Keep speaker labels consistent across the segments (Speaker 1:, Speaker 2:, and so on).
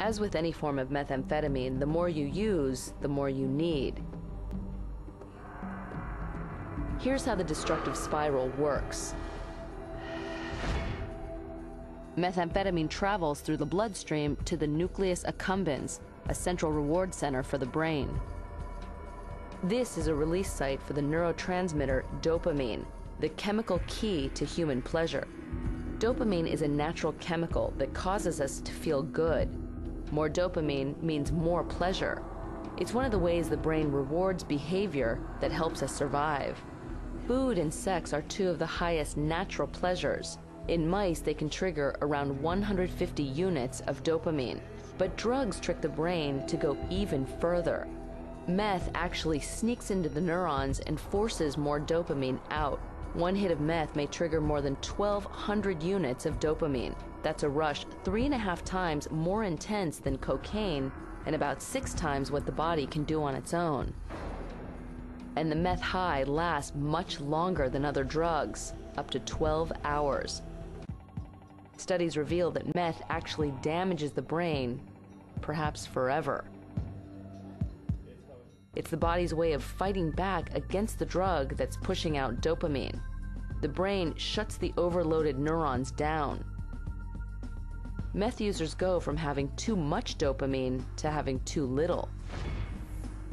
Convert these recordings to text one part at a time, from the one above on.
Speaker 1: As with any form of methamphetamine, the more you use, the more you need. Here's how the destructive spiral works. Methamphetamine travels through the bloodstream to the nucleus accumbens, a central reward center for the brain. This is a release site for the neurotransmitter dopamine, the chemical key to human pleasure. Dopamine is a natural chemical that causes us to feel good. More dopamine means more pleasure. It's one of the ways the brain rewards behavior that helps us survive. Food and sex are two of the highest natural pleasures. In mice, they can trigger around 150 units of dopamine. But drugs trick the brain to go even further. Meth actually sneaks into the neurons and forces more dopamine out. One hit of meth may trigger more than 1,200 units of dopamine. That's a rush 3.5 times more intense than cocaine and about 6 times what the body can do on its own. And the meth high lasts much longer than other drugs, up to 12 hours. Studies reveal that meth actually damages the brain, perhaps forever. It's the body's way of fighting back against the drug that's pushing out dopamine. The brain shuts the overloaded neurons down. Meth users go from having too much dopamine to having too little.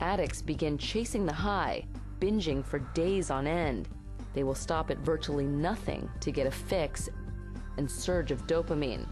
Speaker 1: Addicts begin chasing the high, binging for days on end. They will stop at virtually nothing to get a fix and surge of dopamine.